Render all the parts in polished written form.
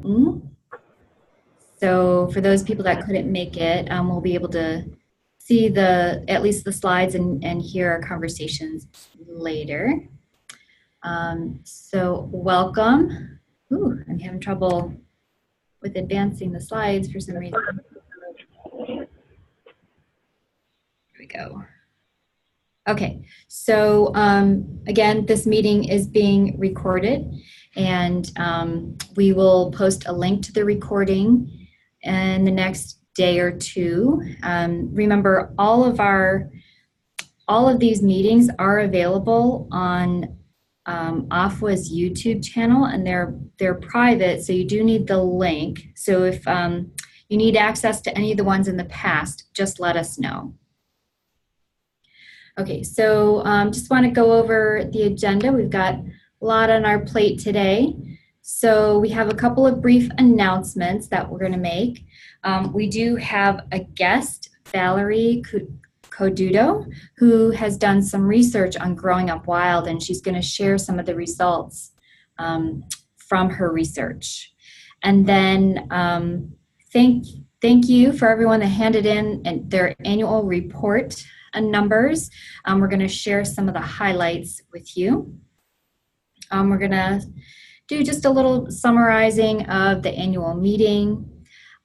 written. So for those people that couldn't make it, we'll be able to see at least the slides and hear our conversations later. So welcome. Ooh, I'm having trouble with advancing the slides for some reason. Here we go. Okay, so again, this meeting is being recorded, and we will post a link to the recording in the next day or two. Remember, all of these meetings are available on AFWA's YouTube channel, and they're private, so you do need the link. So if you need access to any of the ones in the past, just let us know. Okay, so just want to go over the agenda. We've got a lot on our plate today. So we have a couple of brief announcements that we're going to make. We do have a guest, Valerie Coduto, who has done some research on growing up wild, and she's going to share some of the results from her research. And then thank you for everyone that handed in their annual report and numbers. We're going to share some of the highlights with you. We're going to do just a little summarizing of the annual meeting,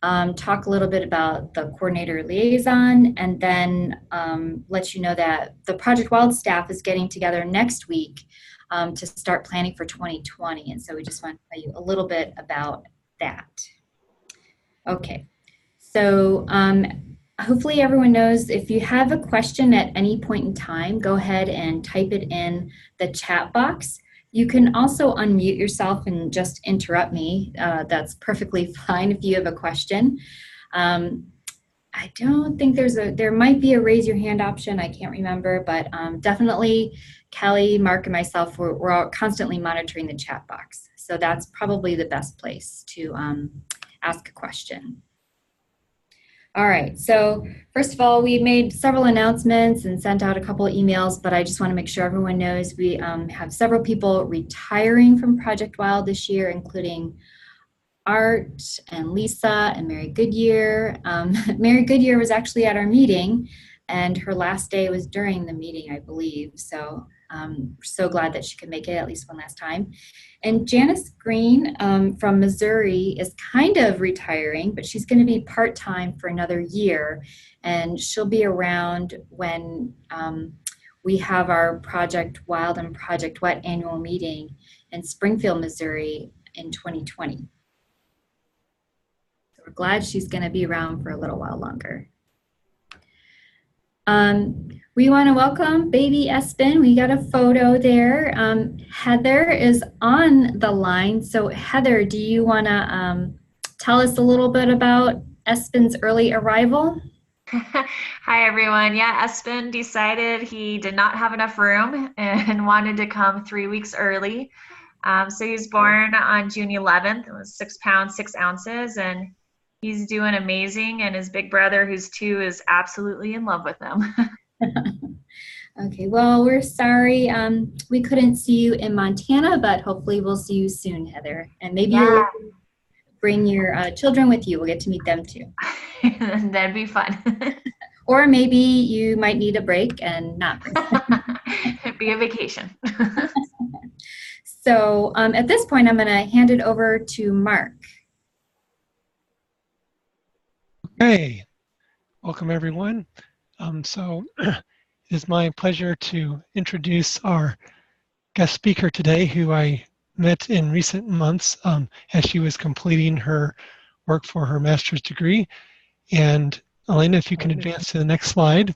talk a little bit about the coordinator liaison, and then let you know that the Project Wild staff is getting together next week to start planning for 2020. And so we just want to tell you a little bit about that. Okay, so hopefully everyone knows if you have a question at any point in time, go ahead and type it in the chat box. You can also unmute yourself and just interrupt me. That's perfectly fine if you have a question. I don't think there might be a raise your hand option. I can't remember, but definitely Kelly, Mark, and myself, we're all constantly monitoring the chat box. So that's probably the best place to ask a question. All right, so first of all, we made several announcements and sent out a couple of emails, but I just want to make sure everyone knows we have several people retiring from Project Wild this year, including Art and Lisa and Mary Goodyear. Mary Goodyear was actually at our meeting, and her last day was during the meeting, I believe. So we're so glad that she could make it at least one last time. And Janice Green from Missouri is kind of retiring, but she's going to be part-time for another year, and she'll be around when we have our Project Wild and Project Wet annual meeting in Springfield, Missouri in 2020. So we're glad she's going to be around for a little while longer. We want to welcome baby Espen. We got a photo there. Heather is on the line. So Heather, do you want to tell us a little bit about Espen's early arrival? Hi, everyone. Yeah, Espen decided he did not have enough room and wanted to come 3 weeks early. So he was born on June 11th. It was 6 pounds, 6 ounces, and he's doing amazing. And his big brother, who's 2, is absolutely in love with him. Okay, well, we're sorry we couldn't see you in Montana, but hopefully we'll see you soon, Heather. And maybe you'll bring your children with you. We'll get to meet them too. That'd be fun. Or maybe you might need a break and not bring them. It'd be a vacation. So at this point, I'm going to hand it over to Mark. Okay, welcome everyone. It is my pleasure to introduce our guest speaker today, who I met in recent months as she was completing her work for her master's degree. And Elena, if you can advance to the next slide.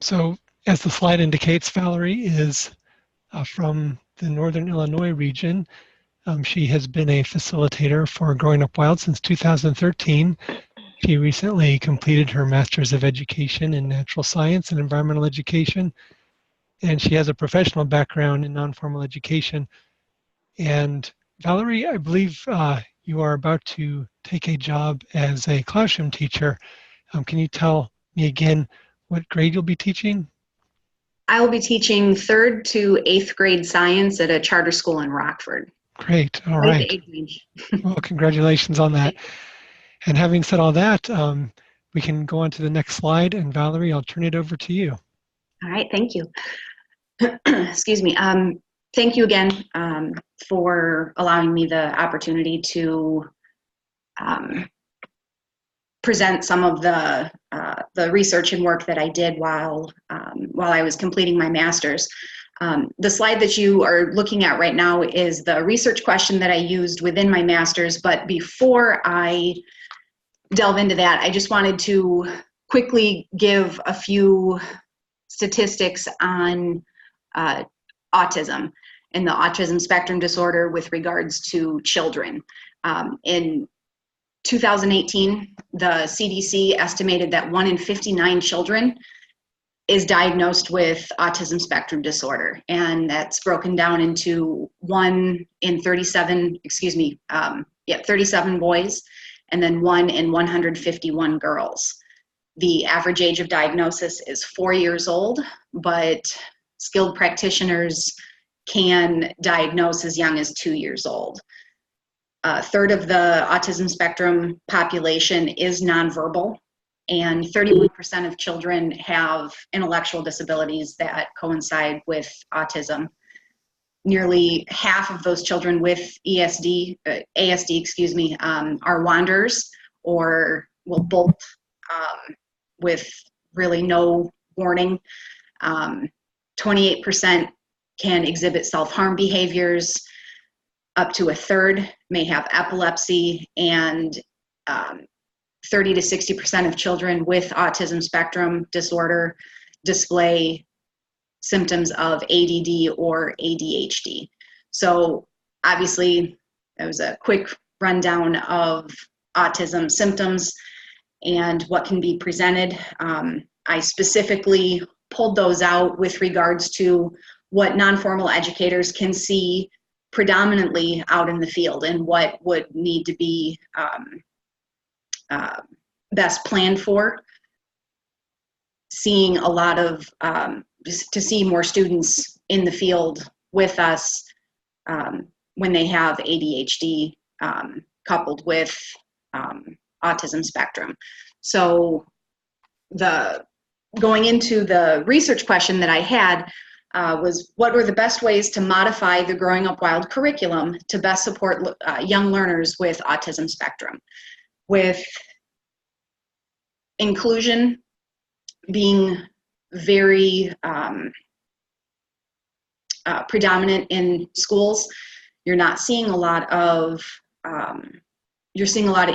So as the slide indicates, Valerie is from the Northern Illinois region. She has been a facilitator for Growing Up Wild since 2013. She recently completed her Master's of Education in Natural Science and Environmental Education, and she has a professional background in non-formal education. And Valerie, I believe you are about to take a job as a classroom teacher. Can you tell me again what grade you'll be teaching? I will be teaching 3rd to 8th grade science at a charter school in Rockford. Great. All Quite right. the age range. Well, congratulations on that. And having said all that, we can go on to the next slide. And Valerie, I'll turn it over to you. All right, thank you. Excuse me. Thank you again for allowing me the opportunity to present some of the research and work that I did while I was completing my master's. The slide that you are looking at right now is the research question that I used within my master's, but before I delve into that, I just wanted to quickly give a few statistics on autism and the autism spectrum disorder with regards to children. In 2018, the CDC estimated that 1 in 59 children is diagnosed with autism spectrum disorder, and that's broken down into 1 in 37, 37 boys, and then 1 in 151 girls. The average age of diagnosis is 4 years old, but skilled practitioners can diagnose as young as 2 years old. A third of the autism spectrum population is nonverbal, and 31% of children have intellectual disabilities that coincide with autism. Nearly half of those children with ASD, are wanderers or will bolt with really no warning. 28% can exhibit self-harm behaviors. Up to a third may have epilepsy, and 30 to 60% of children with autism spectrum disorder display symptoms of ADD or ADHD. So obviously, that was a quick rundown of autism symptoms and what can be presented. I specifically pulled those out with regards to what non-formal educators can see predominantly out in the field and what would need to be best planned for. Seeing a lot of, just to see more students in the field with us when they have ADHD coupled with autism spectrum. So going into the research question that I had was, what were the best ways to modify the Growing Up Wild curriculum to best support young learners with autism spectrum? With inclusion being very predominant in schools, you're seeing a lot of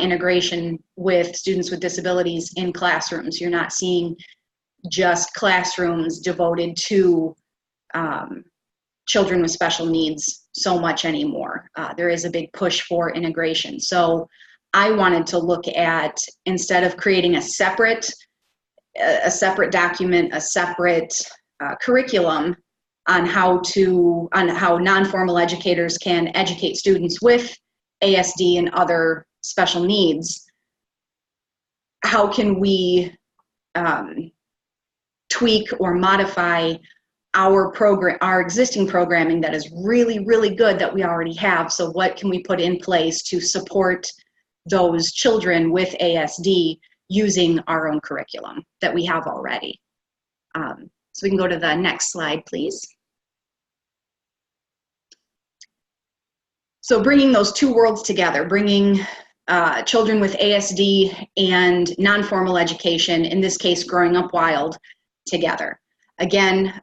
integration with students with disabilities in classrooms. You're not seeing just classrooms devoted to children with special needs so much anymore. There is a big push for integration. So I wanted to look at, instead of creating a separate document, a separate curriculum on how non-formal educators can educate students with ASD and other special needs, how can we tweak or modify our existing programming that is really, really good that we already have? So what can we put in place to support those children with ASD using our own curriculum that we have already? So we can go to the next slide, please. So bringing those two worlds together, bringing children with ASD and non-formal education, in this case, Growing Up Wild, together. Again,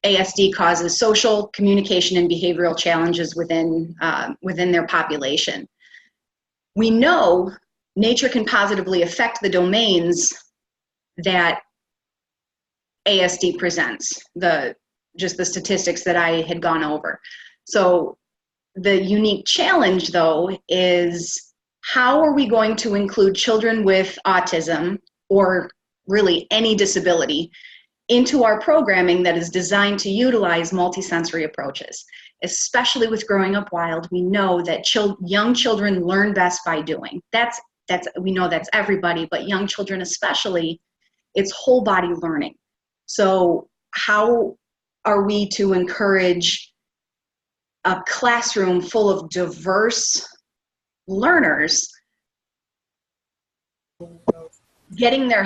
ASD causes social, communication, and behavioral challenges within their population. We know nature can positively affect the domains that ASD presents, just the statistics that I had gone over. So the unique challenge, though, is how are we going to include children with autism, or really any disability, into our programming that is designed to utilize multisensory approaches? Especially with Growing Up Wild, we know that young children learn best by doing. We know that's everybody, but young children especially, it's whole body learning. So how are we to encourage a classroom full of diverse learners literally getting their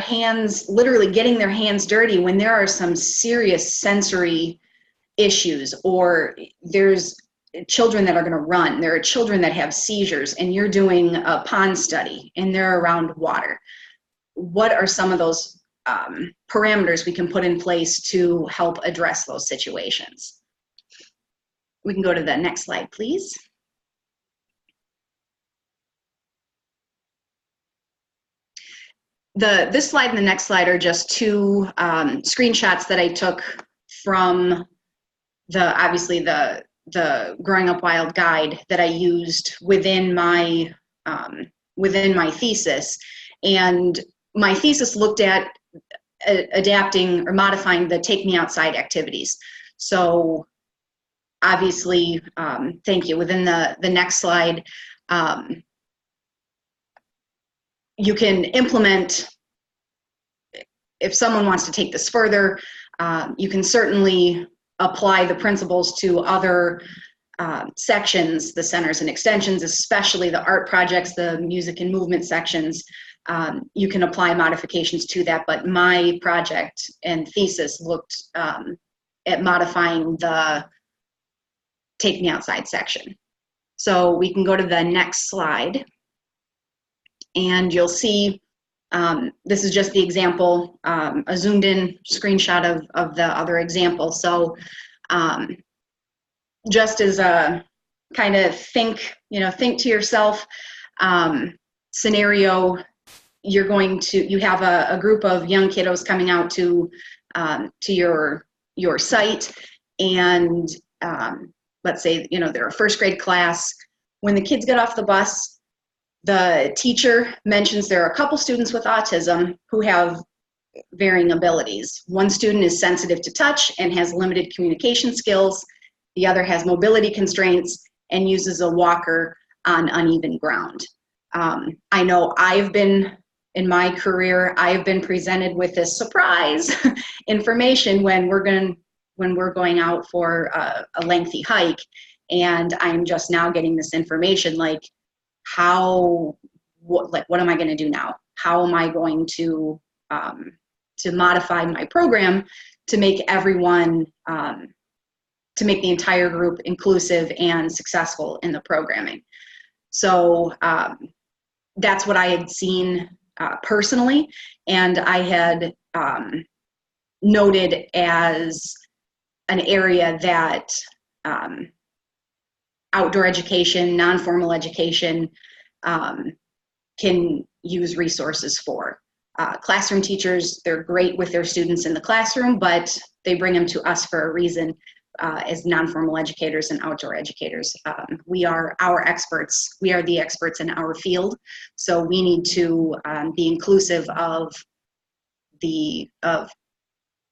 hands dirty when there are some serious sensory issues, or there's children that are going to run, there are children that have seizures, and you're doing a pond study and they're around water? What are some of those parameters we can put in place to help address those situations? We can go to the next slide, please. This slide and the next slide are just two screenshots that I took from obviously the Growing Up Wild guide that I used within my thesis. And my thesis looked at adapting or modifying the Take Me Outside activities. So obviously, thank you, within the next slide, you can implement, if someone wants to take this further, you can certainly apply the principles to other sections, the centers and extensions, especially the art projects, the music and movement sections. You can apply modifications to that, but my project and thesis looked at modifying the Take Me Outside section. So we can go to the next slide, and you'll see this is just the example, a zoomed in screenshot of the other example. So just as a kind of think to yourself scenario, you have a group of young kiddos coming out to your site, and let's say they're a first grade class. When the kids get off the bus, the teacher mentions there are a couple students with autism who have varying abilities. One student is sensitive to touch and has limited communication skills. The other has mobility constraints and uses a walker on uneven ground. I know in my career, I've been presented with this surprise information when we're going out for a lengthy hike, and I'm just now getting this information, like, what am I going to do now? How am I going to modify my program to make everyone, to make the entire group inclusive and successful in the programming? So that's what I had seen personally, and I had noted as an area that outdoor education, non-formal education can use resources for. Classroom teachers, they're great with their students in the classroom, but they bring them to us for a reason as non-formal educators and outdoor educators. We are our experts. We are the experts in our field, so we need to be inclusive of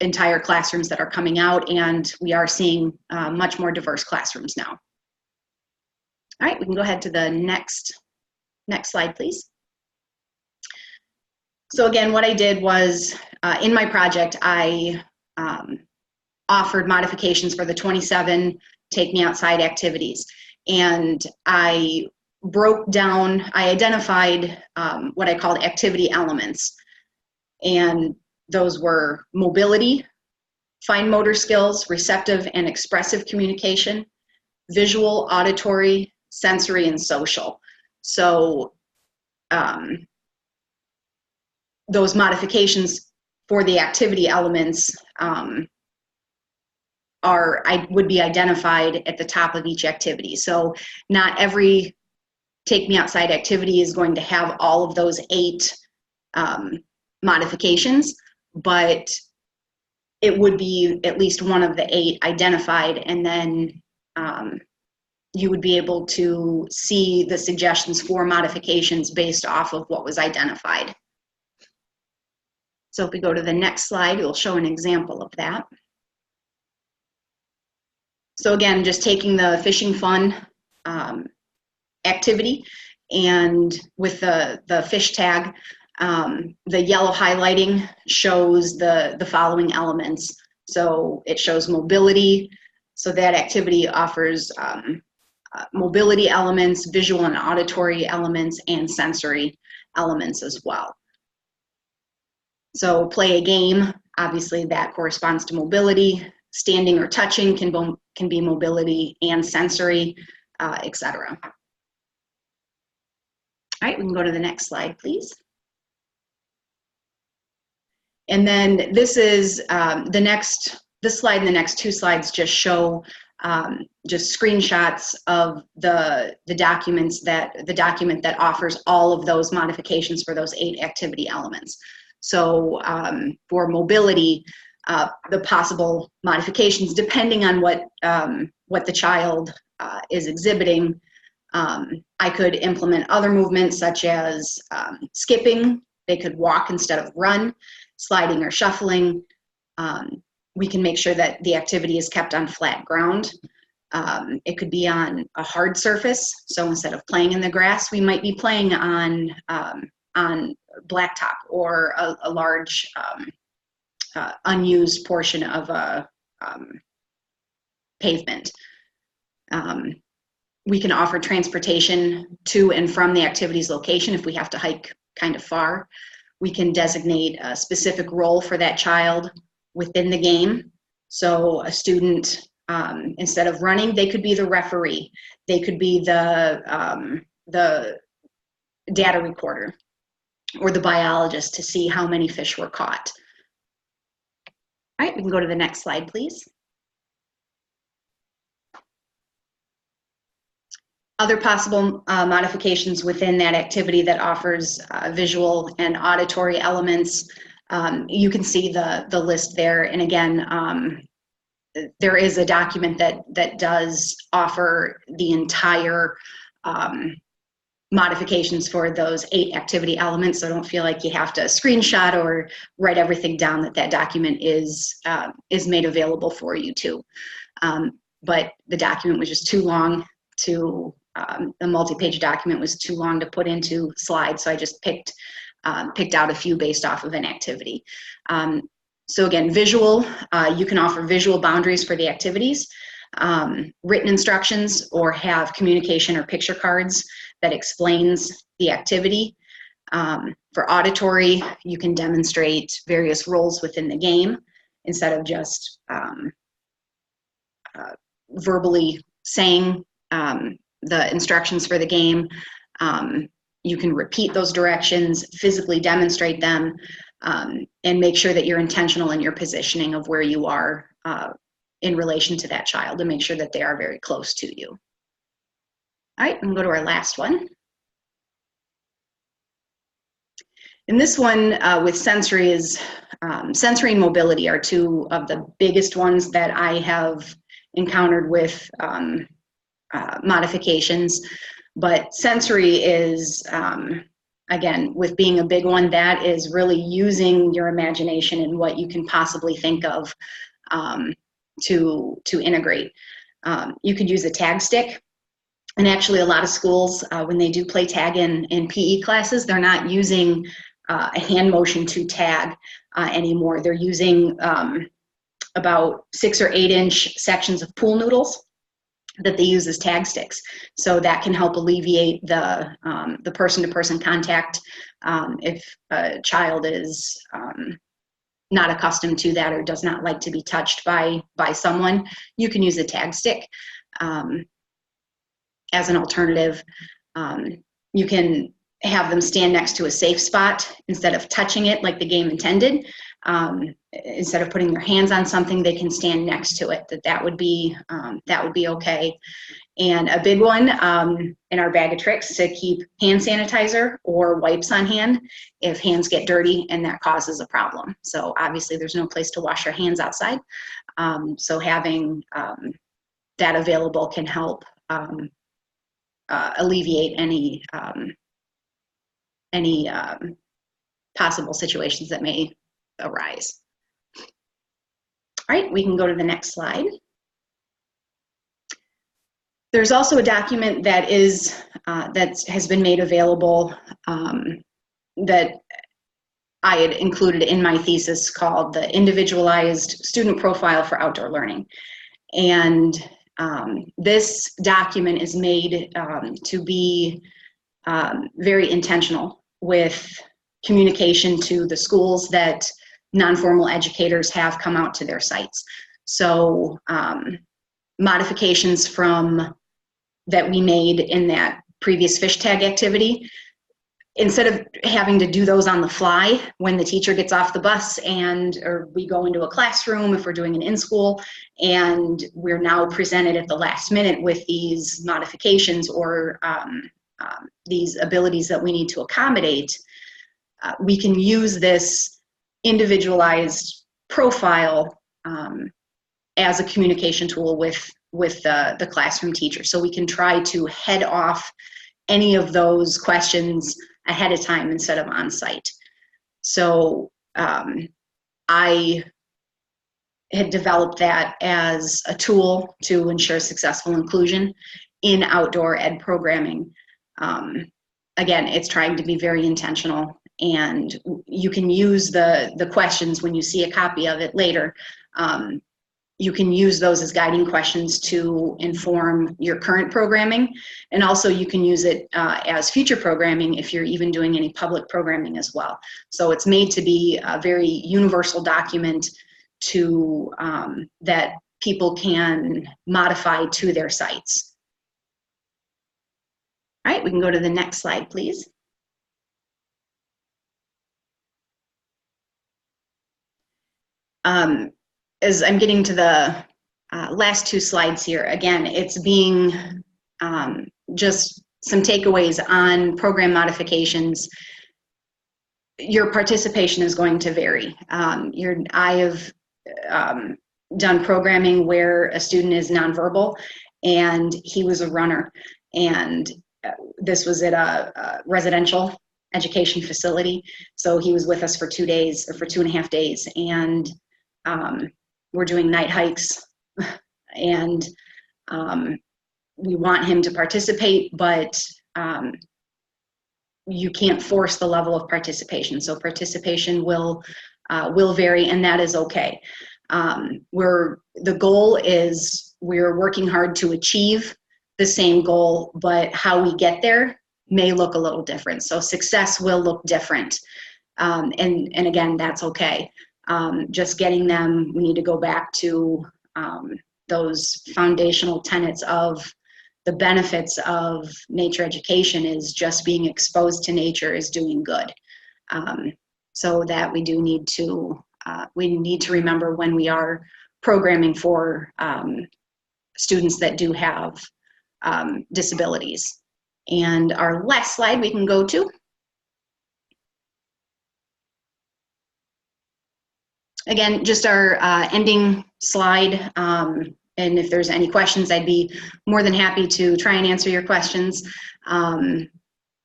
entire classrooms that are coming out, and we are seeing much more diverse classrooms now. All right, we can go ahead to the next slide, please. So again, what I did was, in my project, I offered modifications for the 27 Take Me Outside activities. And I identified what I called activity elements. And those were mobility, fine motor skills, receptive and expressive communication, visual, auditory, sensory, and social. So those modifications for the activity elements would be identified at the top of each activity. So not every Take Me Outside activity is going to have all of those 8 modifications, but it would be at least one of the 8 identified, and then you would be able to see the suggestions for modifications based off of what was identified. So if we go to the next slide, it will show an example of that. So again, just taking the fishing fun activity, and with the fish tag, The yellow highlighting shows the following elements. So it shows mobility. So that activity offers mobility elements, visual and auditory elements, and sensory elements as well. So play a game, obviously that corresponds to mobility. Standing or touching can be mobility and sensory, etc. All right, we can go to the next slide, please. And then this is this slide and the next two slides just show just screenshots of the document that offers all of those modifications for those 8 activity elements. So for mobility, the possible modifications, depending on what the child is exhibiting, I could implement other movements such as skipping. They could walk instead of run, sliding or shuffling. We can make sure that the activity is kept on flat ground. It could be on a hard surface. So instead of playing in the grass, we might be playing on blacktop or a large unused portion of a pavement. We can offer transportation to and from the activity's location if we have to hike kind of far. We can designate a specific role for that child within the game. So a student, instead of running, they could be the referee. They could be the data recorder or the biologist to see how many fish were caught. All right, we can go to the next slide, please. Other possible modifications within that activity that offers visual and auditory elements. You can see the list there. And again, there is a document that does offer the entire modifications for those 8 activity elements. So don't feel like you have to screenshot or write everything down. That document is made available for you too. But the document was just too long to, the multi-page document was too long to put into slides. So I just picked out a few based off of an activity. So again, visual, you can offer visual boundaries for the activities, written instructions, or have communication or picture cards that explains the activity. For auditory, you can demonstrate various roles within the game instead of just verbally saying the instructions for the game. You can repeat those directions, physically demonstrate them, and make sure that you're intentional in your positioning of where you are in relation to that child, to make sure that they are very close to you. All right, we can go to our last one. And this one with sensory is, sensory and mobility are two of the biggest ones that I have encountered with modifications. But sensory is, again, with being a big one, that is really using your imagination and what you can possibly think of to integrate. You could use a tag stick. And actually a lot of schools, when they do play tag in PE classes, they're not using a hand motion to tag anymore. They're using about 6 or 8 inch sections of pool noodles that they use as tag sticks. So that can help alleviate the person-to-person contact. If a child is not accustomed to that or does not like to be touched by someone, you can use a tag stick as an alternative. You can have them stand next to a safe spot instead of touching it like the game intended. Instead of putting their hands on something, they can stand next to it. That would be okay. And a big one in our bag of tricks, to keep hand sanitizer or wipes on hand if hands get dirty and that causes a problem. So obviously there's no place to wash your hands outside. So having that available can help alleviate any possible situations that may arise. All right, we can go to the next slide. There's also a document that has been made available that I had included in my thesis called the Individualized Student Profile for Outdoor Learning. And this document is made to be very intentional with communication to the schools that non-formal educators have come out to their sites. So modifications that we made in that previous fish tag activity, instead of having to do those on the fly when the teacher gets off the bus or we go into a classroom if we're doing an in-school, and we're now presented at the last minute with these modifications or these abilities that we need to accommodate, we can use this individualized profile as a communication tool with the classroom teacher. So we can try to head off any of those questions ahead of time instead of on site. So I had developed that as a tool to ensure successful inclusion in outdoor ed programming. Again, it's trying to be very intentional, and you can use the questions when you see a copy of it later. You can use those as guiding questions to inform your current programming, and also you can use it as future programming if you're even doing any public programming as well. So it's made to be a very universal document to that people can modify to their sites. All right, we can go to the next slide, please. As I'm getting to the last two slides here, again, it's being just some takeaways on program modifications. Your participation is going to vary. I have done programming where a student is nonverbal, and he was a runner, and this was at a residential education facility. So he was with us for 2 days, or for 2.5 days, and we're doing night hikes, and we want him to participate, but you can't force the level of participation. So participation will vary, and that is okay. The goal is we're working hard to achieve the same goal, but how we get there may look a little different. So success will look different, and again, that's okay. Just getting them, we need to go back to those foundational tenets of the benefits of nature education is just being exposed to nature is doing good. So that we do need to, remember when we are programming for students that do have disabilities. And our last slide we can go to. Again, just our ending slide, and if there's any questions, I'd be more than happy to try and answer your questions.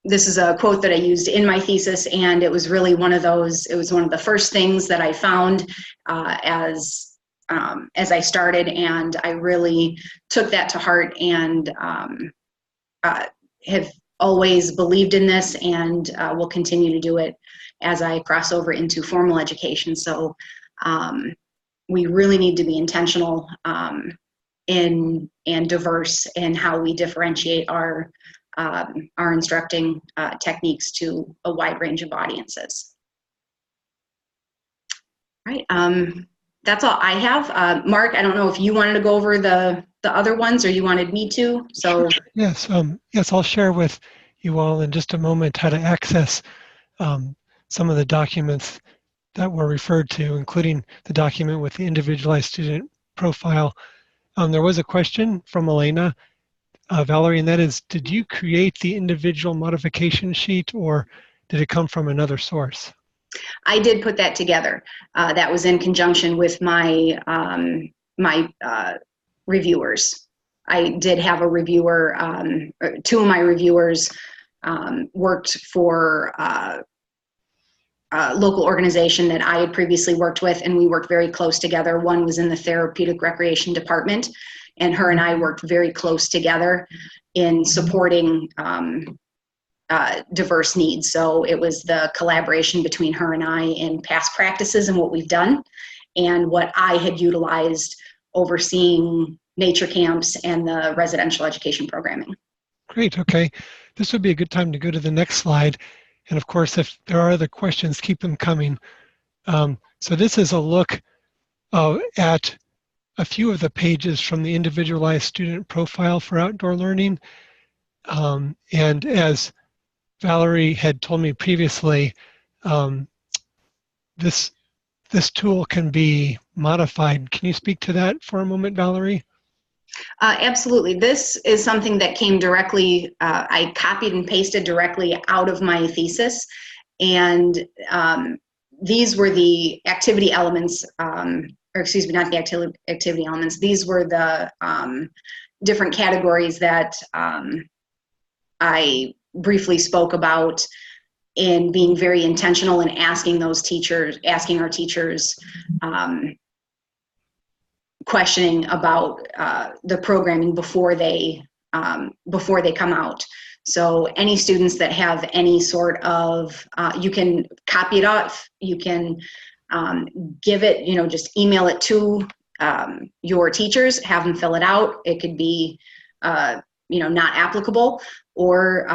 This is a quote that I used in my thesis, and it was really one of those, it was one of the first things that I found as I started, and I really took that to heart and have always believed in this, and will continue to do it as I cross over into formal education. So we really need to be intentional and diverse in how we differentiate our instructing techniques to a wide range of audiences. All right, that's all I have. Mark, I don't know if you wanted to go over the other ones or you wanted me to. So sure. Yes, yes, I'll share with you all in just a moment how to access some of the documents that were referred to, including the document with the individualized student profile. There was a question from Elena, Valerie, and that is, did you create the individual modification sheet, or did it come from another source? I did put that together. That was in conjunction with my reviewers. I did have a reviewer, two of my reviewers worked for local organization that I had previously worked with, and we worked very close together. One was in the therapeutic recreation department, and her and I worked very close together in supporting diverse needs. So it was the collaboration between her and I in past practices and what we've done, and what I had utilized overseeing nature camps and the residential education programming. Great. Okay. This would be a good time to go to the next slide. And of course, if there are other questions, keep them coming. So this is a look at a few of the pages from the Individualized Student Profile for Outdoor Learning. And as Valerie had told me previously, this tool can be modified. Can you speak to that for a moment, Valerie? Absolutely. This is something that came directly, I copied and pasted directly out of my thesis. And these were the activity elements, or excuse me, not the activity elements. These were the different categories that I briefly spoke about in being very intentional and asking our teachers questioning about the programming before they come out. So any students that have any sort of, you can copy it off, you can give it, just email it to your teachers, have them fill it out. It could be, not applicable, or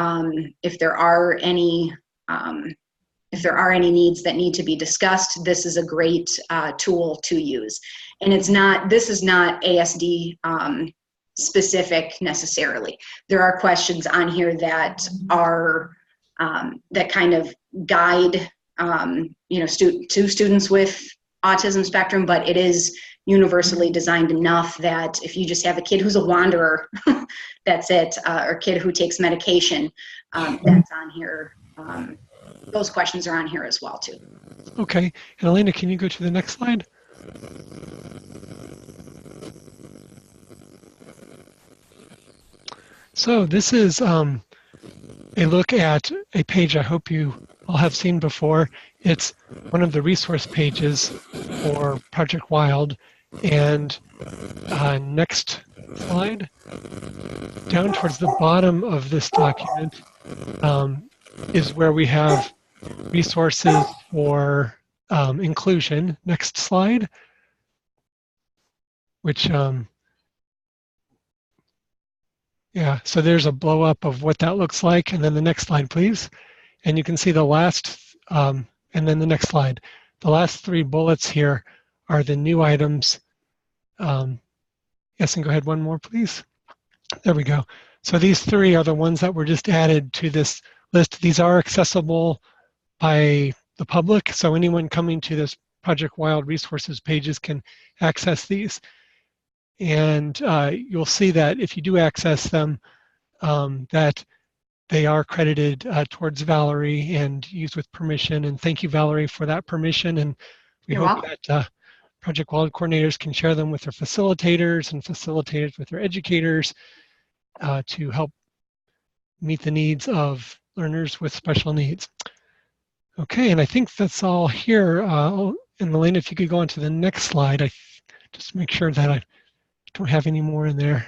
if there are any needs that need to be discussed, this is a great tool to use. And this is not ASD specific necessarily. There are questions on here that are, that kind of guide, to students with autism spectrum, but it is universally designed enough that if you just have a kid who's a wanderer, that's it, or a kid who takes medication, that's on here. Those questions are on here as well too. Okay, and Elena, can you go to the next slide? So this is a look at a page I hope you all have seen before. It's one of the resource pages for Project Wild. And next slide, down towards the bottom of this document is where we have resources for inclusion. Next slide, which, yeah, so there's a blow up of what that looks like. And then the next slide, please. And you can see the last, and then the next slide. The last three bullets here are the new items. Yes, and go ahead one more, please. There we go. So these three are the ones that were just added to this list. These are accessible by the public, so anyone coming to this Project Wild resources pages can access these. And you'll see that if you do access them, that they are credited towards Valerie and used with permission. And thank you, Valerie, for that permission. And we You're hope welcome. that Project Wild coordinators can share them with their facilitators and facilitators with their educators to help meet the needs of learners with special needs. Okay, and I think that's all here. And Elena, if you could go on to the next slide, just make sure that I don't have any more in there.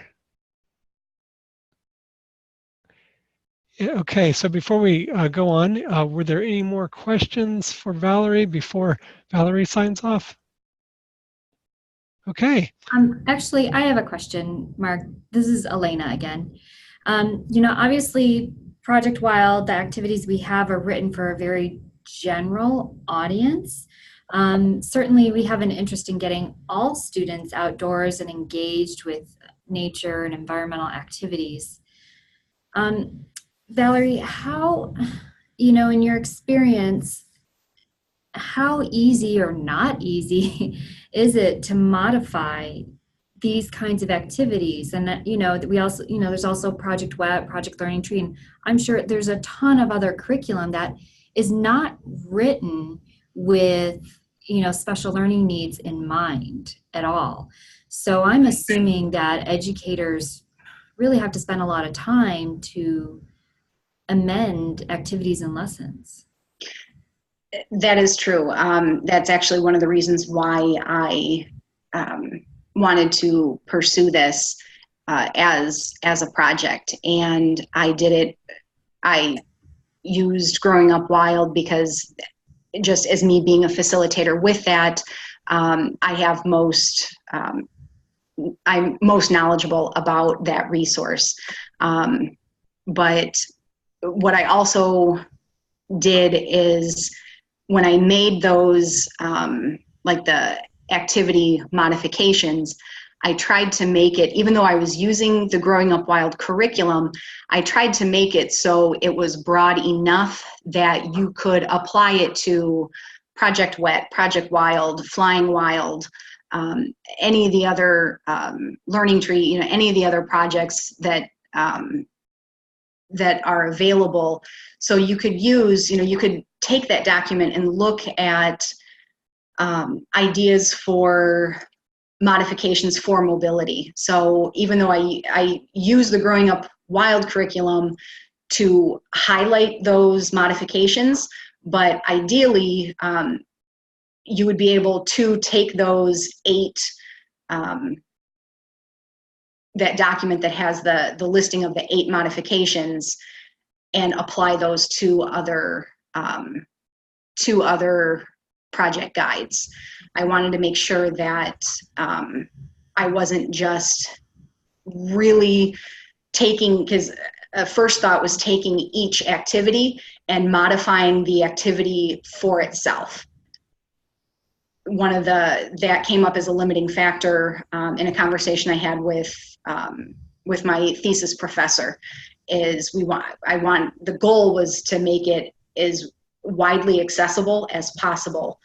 Yeah, okay, so before we go on, were there any more questions for Valerie before Valerie signs off? Okay. Actually, I have a question, Mark. This is Elena again. Obviously, Project Wild, the activities we have are written for a very general audience. Certainly, we have an interest in getting all students outdoors and engaged with nature and environmental activities. Valerie, how, in your experience, how easy or not easy is it to modify these kinds of activities? And that, that we also, there's also Project Web, Project Learning Tree, and I'm sure there's a ton of other curriculum that is not written with, special learning needs in mind at all. So I'm assuming that educators really have to spend a lot of time to amend activities and lessons. That is true. That's actually one of the reasons why I wanted to pursue this as a project, and I did it. I used Growing Up Wild because just as me being a facilitator with that, I have I'm most knowledgeable about that resource. But what I also did is when I made those, like the activity modifications, I tried to make it, even though I was using the Growing Up Wild curriculum, I tried to make it so it was broad enough that you could apply it to Project Wet, Project Wild, Flying Wild, any of the other Learning Tree, any of the other projects that that are available. So you could use, you could take that document and look at ideas for modifications for mobility. So even though I use the Growing Up Wild curriculum to highlight those modifications, but ideally you would be able to take those 8, that document that has the listing of the 8 modifications and apply those to other project guides. I wanted to make sure that I wasn't just really taking, because a first thought was taking each activity and modifying the activity for itself. That came up as a limiting factor in a conversation I had with my thesis professor. The goal was to make it as widely accessible as possible.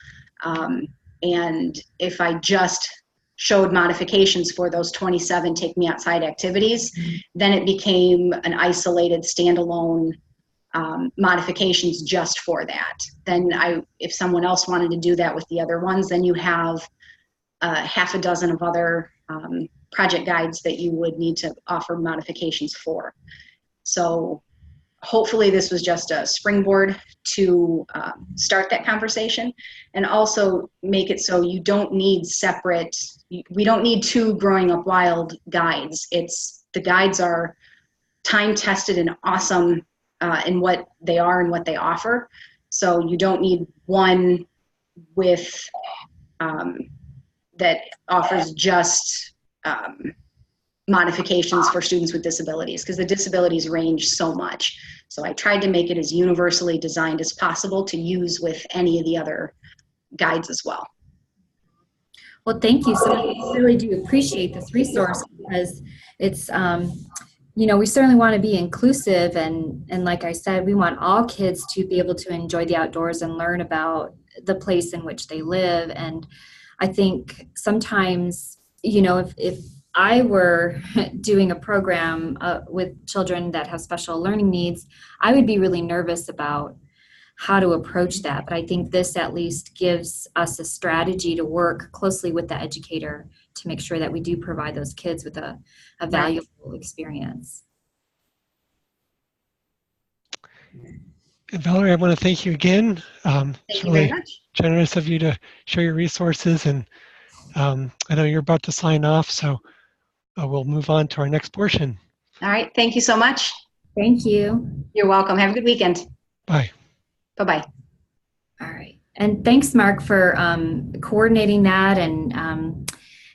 And if I just showed modifications for those 27 Take Me Outside activities, then it became an isolated standalone modifications just for that. Then if someone else wanted to do that with the other ones, then you have half a dozen of other project guides that you would need to offer modifications for. So hopefully this was just a springboard to start that conversation, and also make it so you don't need we don't need 2 Growing Up Wild guides. The guides are time tested and awesome in what they are and what they offer. So you don't need one with that offers just modifications for students with disabilities, because the disabilities range so much. So I tried to make it as universally designed as possible to use with any of the other guides as well. Well, thank you. So I really do appreciate this resource, because it's, we certainly want to be inclusive, and like I said, we want all kids to be able to enjoy the outdoors and learn about the place in which they live. And I think sometimes, if I were doing a program with children that have special learning needs, I would be really nervous about how to approach that. But I think this at least gives us a strategy to work closely with the educator to make sure that we do provide those kids with a valuable experience. And Valerie, I want to thank you again. Thank you very much. Generous of you to share your resources, and I know you're about to sign off, so we'll move on to our next portion. All right, thank you so much. Thank you. You're welcome. Have a good weekend. Bye. Bye-bye. All right. And thanks, Mark, for coordinating that and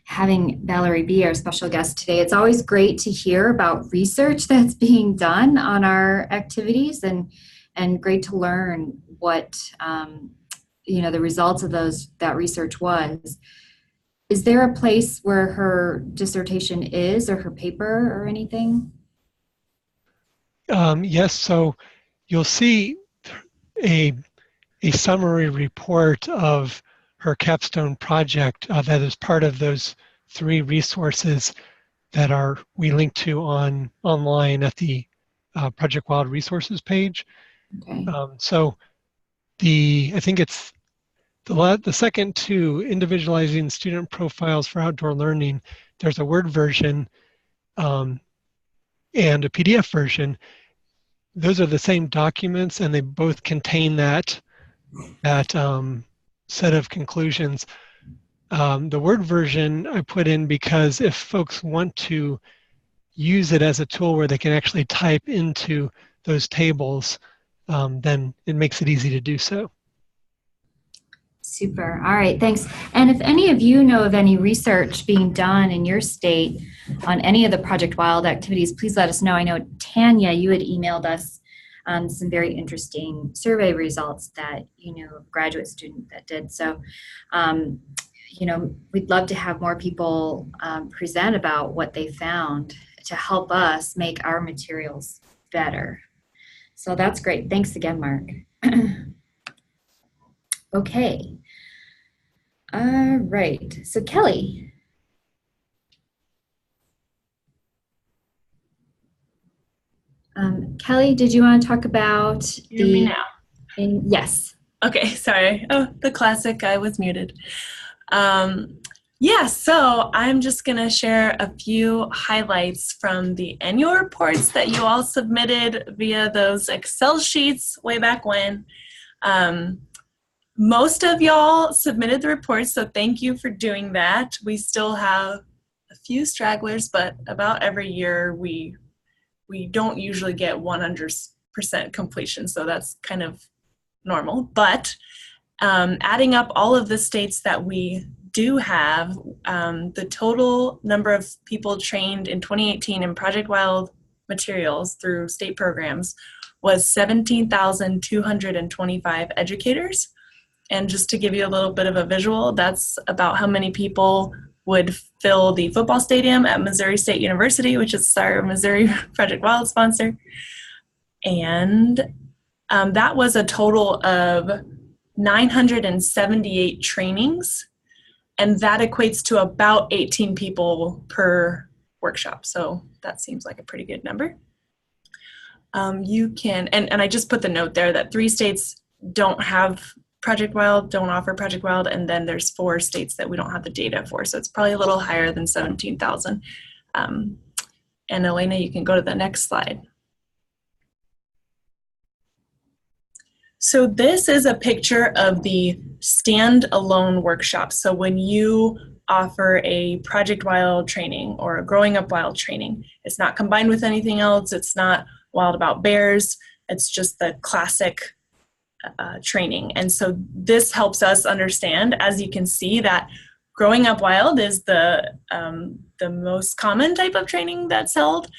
having Valerie be our special guest today. It's always great to hear about research that's being done on our activities, and great to learn what the results of that research was. Is there a place where her dissertation is, or her paper or anything? Yes, so you'll see a summary report of her capstone project that is part of those 3 resources that we link to online at the Project Wild resources page. Okay. So I think it's the second 2, individualizing student profiles for outdoor learning. There's a Word version and a PDF version. Those are the same documents, and they both contain that set of conclusions. The Word version I put in because if folks want to use it as a tool where they can actually type into those tables, then it makes it easy to do so. Super. All right, thanks. And if any of you know of any research being done in your state on any of the Project Wild activities, please let us know. I know, Tanya, you had emailed us some very interesting survey results that you knew of a graduate student that did. So, we'd love to have more people present about what they found to help us make our materials better. So that's great. Thanks again, Mark. Okay. All right. So Kelly. Kelly, did you want to talk about You hear me now? Yes. Okay, sorry. Oh, the classic, I was muted. Yeah, so I'm just going to share a few highlights from the annual reports that you all submitted via those Excel sheets way back when. Most of y'all submitted the reports, so thank you for doing that. We still have a few stragglers, but about every year we don't usually get 100% completion, so that's kind of normal. But adding up all of the states that we do have, the total number of people trained in 2018 in Project Wild materials through state programs was 17,225 educators. And just to give you a little bit of a visual, that's about how many people would fill the football stadium at Missouri State University, which is our Missouri Project Wild sponsor. And that was a total of 978 trainings, and that equates to about 18 people per workshop. So that seems like a pretty good number. You can, and I just put the note there that 3 states don't have Project Wild, don't offer Project Wild, and then there's 4 states that we don't have the data for. So it's probably a little higher than 17,000. And Elena, you can go to the next slide. So this is a picture of the standalone workshop. So when you offer a Project Wild training or a Growing Up Wild training, it's not combined with anything else. It's not Wild About Bears. It's just the classic training. And so this helps us understand, as you can see, that Growing Up Wild is the most common type of training that's held.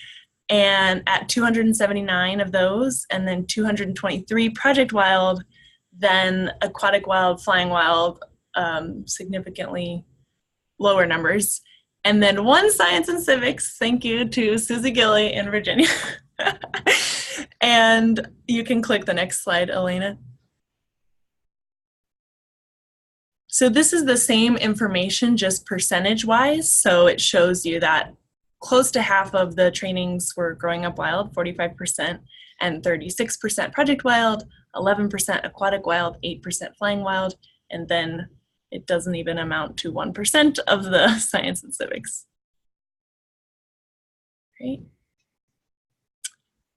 And at 279 of those, and then 223 Project Wild, then Aquatic Wild, Flying Wild, significantly lower numbers. And then 1 Science and Civics, thank you to Susie Gilley in Virginia. And you can click the next slide, Elena. So this is the same information, just percentage-wise. So it shows you that close to half of the trainings were Growing Up Wild, 45%, and 36% Project Wild, 11% Aquatic Wild, 8% Flying Wild, and then it doesn't even amount to 1% of the Science and Civics. Great.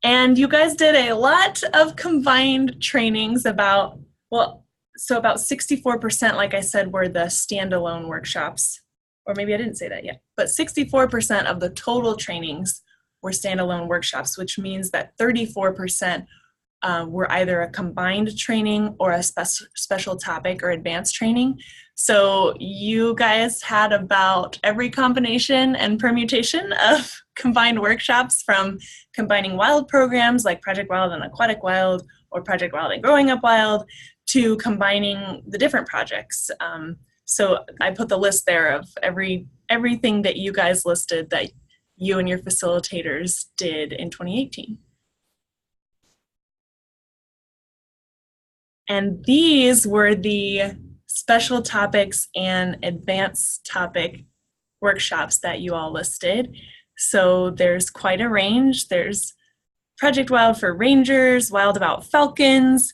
And you guys did a lot of combined trainings about, well, so about 64%, like I said, were the standalone workshops. Or maybe I didn't say that yet, but 64% of the total trainings were standalone workshops, which means that 34% were either a combined training or a special topic or advanced training. So you guys had about every combination and permutation of combined workshops, from combining wild programs like Project Wild and Aquatic Wild, or Project Wild and Growing Up Wild, to combining the different projects. So I put the list there of everything that you guys listed that you and your facilitators did in 2018. And these were the special topics and advanced topic workshops that you all listed. So there's quite a range. There's Project Wild for Rangers, Wild About Falcons.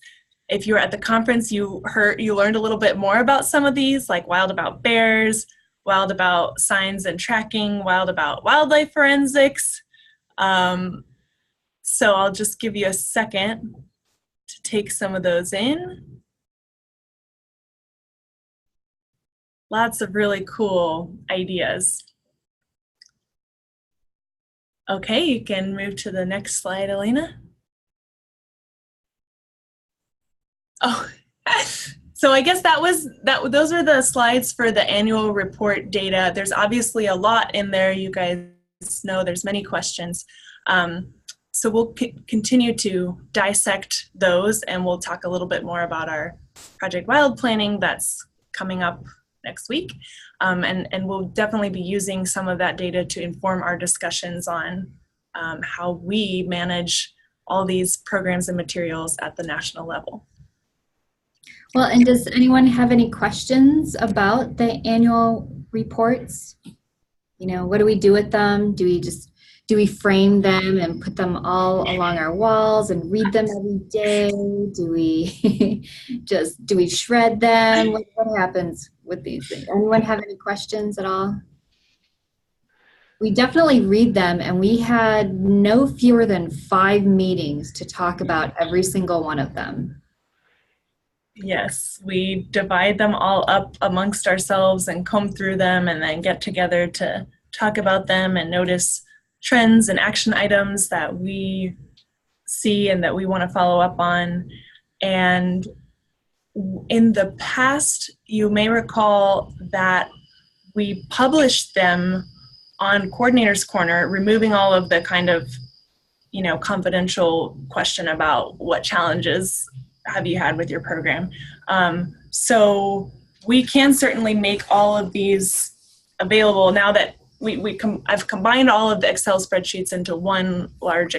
If you were at the conference, you learned a little bit more about some of these, like Wild About Bears, Wild About Signs and Tracking, Wild About Wildlife Forensics. So I'll just give you a second to take some of those in. Lots of really cool ideas. Okay, you can move to the next slide, Elena. Oh, so I guess those are the slides for the annual report data. There's obviously a lot in there. You guys know there's many questions. So we'll continue to dissect those, and we'll talk a little bit more about our Project Wild planning that's coming up next week. And we'll definitely be using some of that data to inform our discussions on how we manage all these programs and materials at the national level. Well, and does anyone have any questions about the annual reports? You know, what do we do with them? Do we frame them and put them all along our walls and read them every day? Do we shred them? What happens with these things? Anyone have any questions at all? We definitely read them, and we had no fewer than 5 meetings to talk about every single one of them. Yes, we divide them all up amongst ourselves and comb through them and then get together to talk about them and notice trends and action items that we see and that we want to follow up on. And in the past, you may recall that we published them on Coordinator's Corner, removing all of the kind of, confidential question about what challenges have you had with your program. So we can certainly make all of these available now that I've combined all of the Excel spreadsheets into one large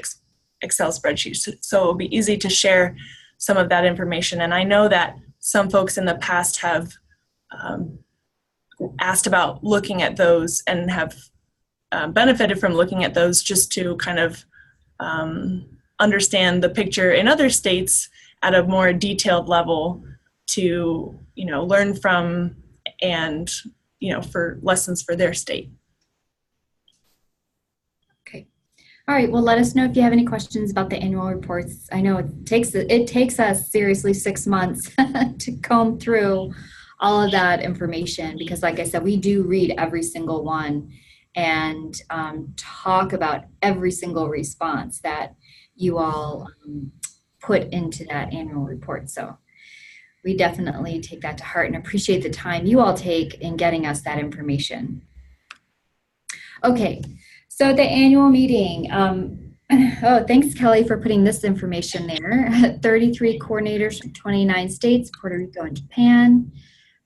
Excel spreadsheet. So it'll be easy to share some of that information. And I know that some folks in the past have asked about looking at those and have benefited from looking at those just to kind of understand the picture in other states at a more detailed level to, learn from and, for lessons for their state. Okay. All right. Well, let us know if you have any questions about the annual reports. I know it takes us seriously 6 months to comb through all of that information because, like I said, we do read every single one and talk about every single response that you all put into that annual report. So we definitely take that to heart and appreciate the time you all take in getting us that information. Okay, so the annual meeting. Thanks, Kelly, for putting this information there. 33 coordinators from 29 states, Puerto Rico, and Japan.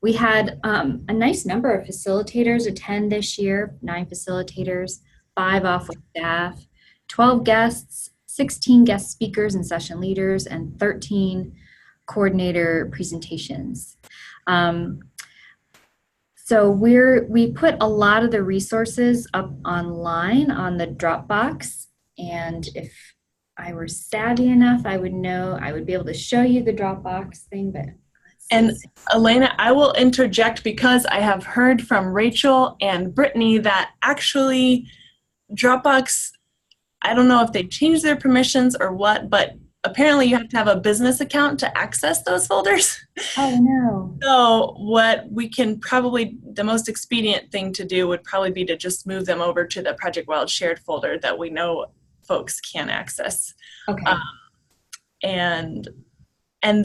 We had a nice number of facilitators attend this year, 9 facilitators, 5 office staff, 12 guests, 16 guest speakers and session leaders, and 13 coordinator presentations. So we put a lot of the resources up online on the Dropbox, and if I were savvy enough, I would be able to show you the Dropbox thing, but and Elena, I will interject because I have heard from Rachel and Brittany that actually Dropbox, I don't know if they changed their permissions or what, but apparently you have to have a business account to access those folders. Oh, no. So what we can probably, the most expedient thing to do would probably be to just move them over to the Project Wild shared folder that we know folks can access. Okay. And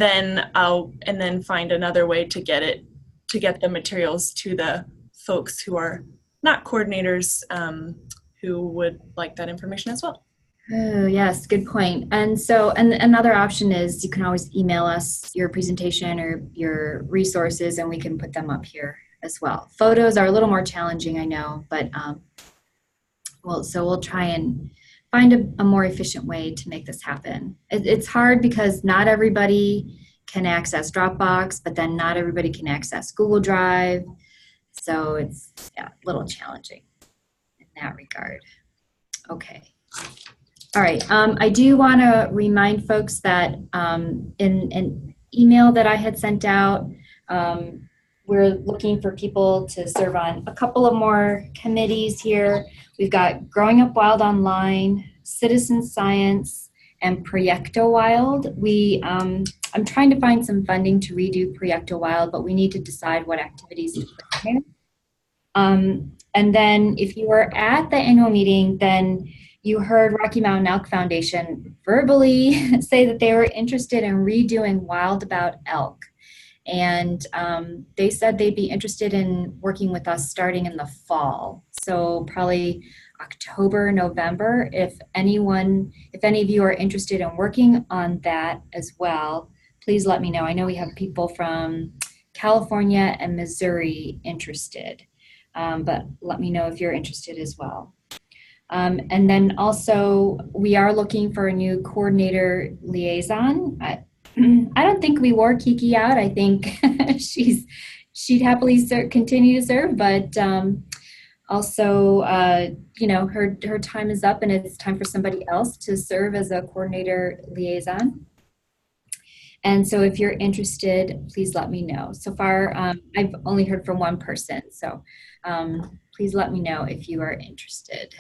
then find another way to get the materials to the folks who are not coordinators who would like that information as well. Oh, yes, good point. And so, and another option is you can always email us your presentation or your resources and we can put them up here as well. Photos are a little more challenging, I know, but we'll try and find a more efficient way to make this happen. It's hard because not everybody can access Dropbox, but then not everybody can access Google Drive. So it's a little challenging in that regard. Okay. All right. I do want to remind folks that in an email that I had sent out, we're looking for people to serve on a couple of more committees here. We've got Growing Up Wild Online, Citizen Science, and Proyecto Wild. I'm trying to find some funding to redo Proyecto Wild, but we need to decide what activities to put in there. And then if you were at the annual meeting, then you heard Rocky Mountain Elk Foundation verbally say that they were interested in redoing Wild About Elk. And they said they'd be interested in working with us starting in the fall. So probably October, November. If any of you are interested in working on that as well, please let me know. I know we have people from California and Missouri interested, but let me know if you're interested as well. And then also, we are looking for a new coordinator liaison. I don't think we wore Kiki out. I think she'd happily continue to serve, but also, her time is up and it's time for somebody else to serve as a coordinator liaison. And so if you're interested, please let me know. So far, I've only heard from one person, so please let me know if you are interested.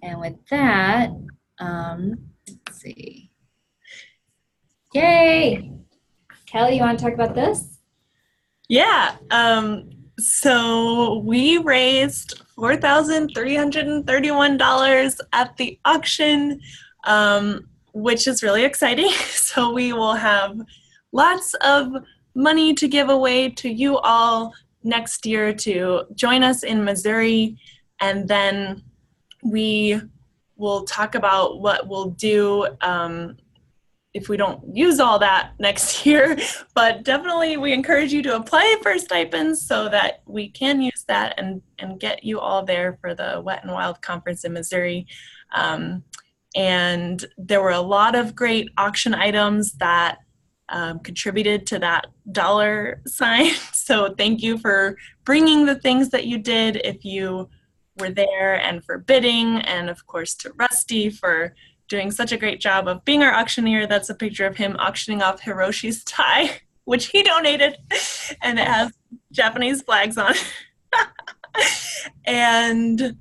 And with that, let's see. Yay! Kelly, you want to talk about this? Yeah. So we raised $4,331 at the auction, which is really exciting. So we will have lots of money to give away to you all next year to join us in Missouri. And then we will talk about what we'll do if we don't use all that next year, but definitely we encourage you to apply for stipends so that we can use that and get you all there for the Wet and Wild Conference in Missouri. And there were a lot of great auction items that contributed to that dollar sign. So thank you for bringing the things that you did if you were there, and for bidding, and of course to Rusty for doing such a great job of being our auctioneer. That's a picture of him auctioning off Hiroshi's tie, which he donated, and it has Japanese flags on it.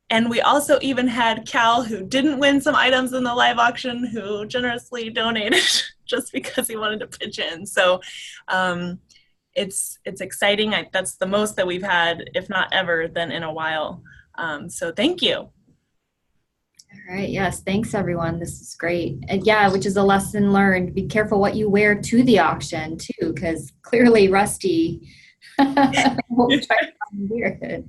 And we also even had Cal, who didn't win some items in the live auction, who generously donated just because he wanted to pitch in. So it's exciting. That's the most that we've had, if not ever, than in a while. So thank you. All right. Yes. Thanks, everyone. This is great. And yeah, which is a lesson learned. Be careful what you wear to the auction, too, because clearly Rusty will try to wear it.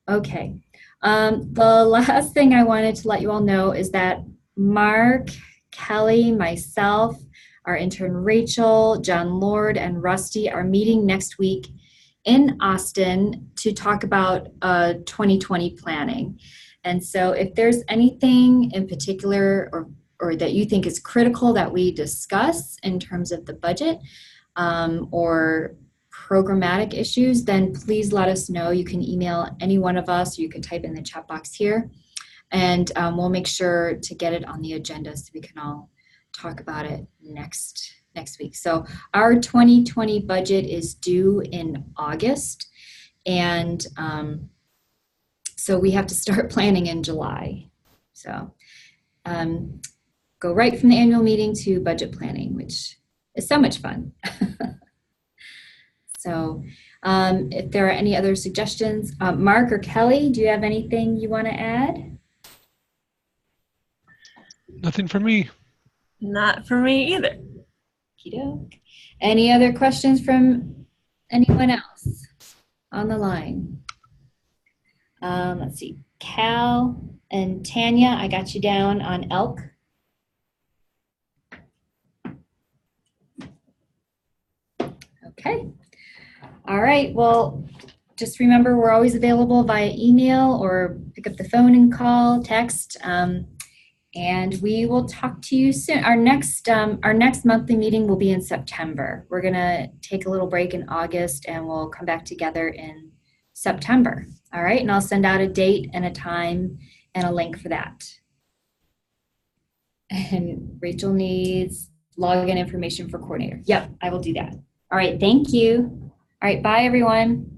Okay. The last thing I wanted to let you all know is that Mark, Kelly, myself, our intern Rachel, John Lord, and Rusty are meeting next week in Austin to talk about 2020 planning. And so if there's anything in particular or that you think is critical that we discuss in terms of the budget or programmatic issues, then please let us know. You can email any one of us, or you can type in the chat box here, and we'll make sure to get it on the agenda so we can all talk about it next week. So our 2020 budget is due in August, and so we have to start planning in July. So go right from the annual meeting to budget planning, which is so much fun. So if there are any other suggestions, Mark or Kelly, do you have anything you want to add? Nothing for me. Not for me either. Okey-doke. Any other questions from anyone else on the line? Let's see. Cal and Tanya, I got you down on elk. Okay. All right. Well, just remember we're always available via email or pick up the phone and call, text. And we will talk to you soon. Our next monthly meeting will be in September. We're gonna take a little break in August and we'll come back together in September. All right, and I'll send out a date and a time and a link for that. And Rachel needs login information for coordinator. Yep, I will do that. All right, thank you. All right, bye everyone.